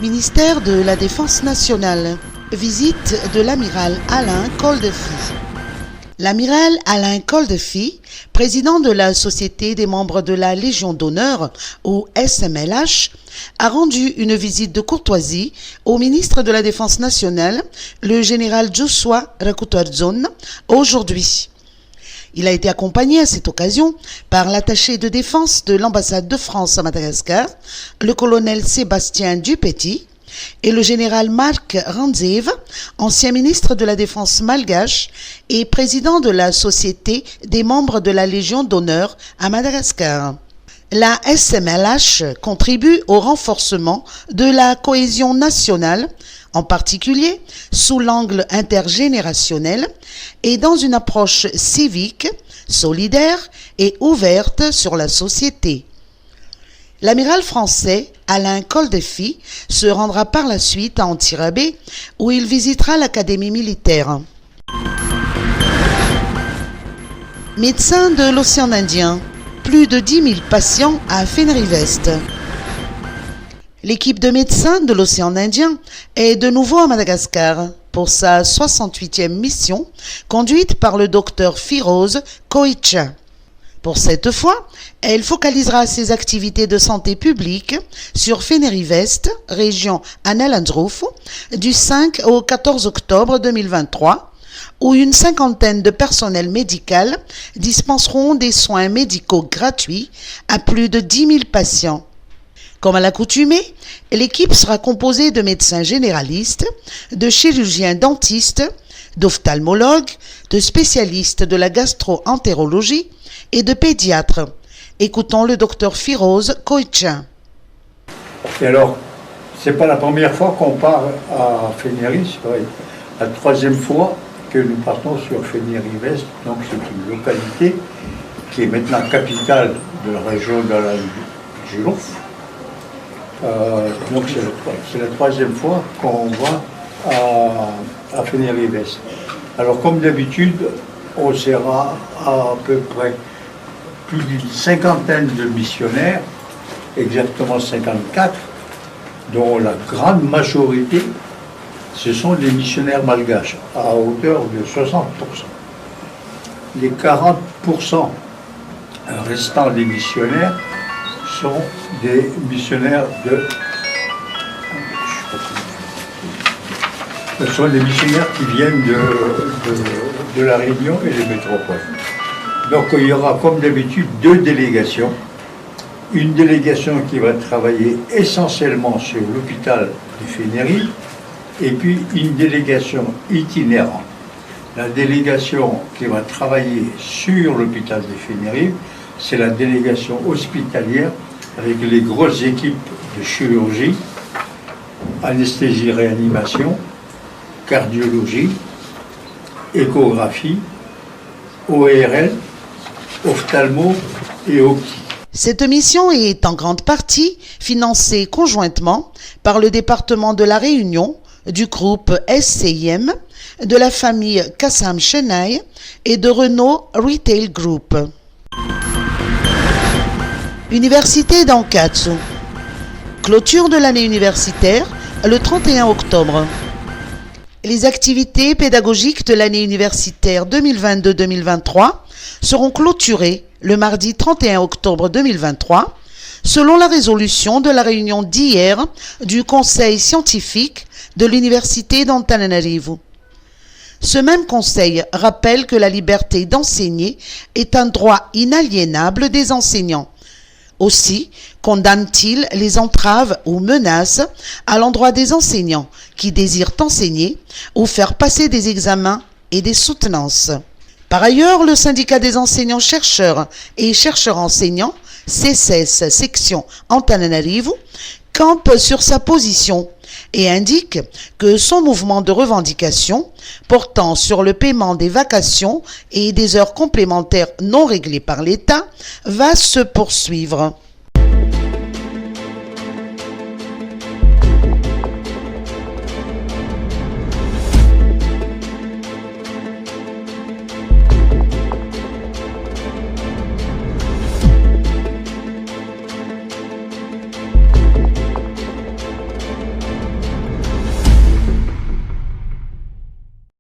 Ministère de la Défense nationale. Visite de l'amiral Alain Coldefy. L'amiral Alain Coldefy, président de la Société des membres de la Légion d'honneur, ou SMLH, a rendu une visite de courtoisie au ministre de la Défense nationale, le général Joshua Rakutarzon, aujourd'hui. Il a été accompagné à cette occasion par l'attaché de défense de l'ambassade de France à Madagascar, le colonel Sébastien Dupetit, et le général Marc Randzev, ancien ministre de la Défense malgache et président de la Société des membres de la Légion d'honneur à Madagascar. La SMLH contribue au renforcement de la cohésion nationale, en particulier sous l'angle intergénérationnel et dans une approche civique, solidaire et ouverte sur la société. L'amiral français Alain Coldefy se rendra par la suite à Antirabé où il visitera l'académie militaire. Médecins de l'océan Indien, plus de 10 000 patients à Fennerivest. L'équipe de médecins de l'océan Indien est de nouveau à Madagascar pour sa 68e mission conduite par le docteur Firoz Koicha. Pour cette fois, elle focalisera ses activités de santé publique sur Fennerivest, région Anna-Landroof, du 5 au 14 octobre 2023, où une cinquantaine de personnels médicaux dispenseront des soins médicaux gratuits à plus de 10 000 patients. Comme à l'accoutumée, l'équipe sera composée de médecins généralistes, de chirurgiens dentistes, d'ophtalmologues, de spécialistes de la gastro-entérologie et de pédiatres. Écoutons le docteur Firoz Koicha. Et alors, c'est pas la première fois qu'on part à Fennerivest, c'est la troisième fois que nous partons sur Fennerivest. Donc c'est une localité qui est maintenant capitale de la région de la Gilouf. Donc c'est la troisième fois qu'on va à Fennerivest. Alors comme d'habitude, on sera à peu près plus d'une cinquantaine de missionnaires, exactement 54, dont la grande majorité, ce sont des missionnaires malgaches, à hauteur de 60%. Les 40% restants des missionnaires sont des missionnaires ce sont des missionnaires qui viennent de la Réunion et des métropoles. Donc il y aura comme d'habitude deux délégations. Une délégation qui va travailler essentiellement sur l'hôpital de Fennerivest et puis une délégation itinérante. La délégation qui va travailler sur l'hôpital de Fennerivest, c'est la délégation hospitalière avec les grosses équipes de chirurgie, anesthésie-réanimation, cardiologie, échographie, ORL, ophtalmo et optique. Cette mission est en grande partie financée conjointement par le département de la Réunion, du groupe SCIM, de la famille Kassam Chennai et de Renault Retail Group. Université d'Ankatsu. Clôture de l'année universitaire le 31 octobre. Les activités pédagogiques de l'année universitaire 2022-2023 seront clôturées le mardi 31 octobre 2023, selon la résolution de la réunion d'hier du Conseil scientifique de l'Université d'Antananarivo. Ce même conseil rappelle que la liberté d'enseigner est un droit inaliénable des enseignants. Aussi condamne-t-il les entraves ou menaces à l'endroit des enseignants qui désirent enseigner ou faire passer des examens et des soutenances. Par ailleurs, le syndicat des enseignants-chercheurs et chercheurs-enseignants, CCS section Antananarivo, campe sur sa position et indique que son mouvement de revendication portant sur le paiement des vacations et des heures complémentaires non réglées par l'État va se poursuivre.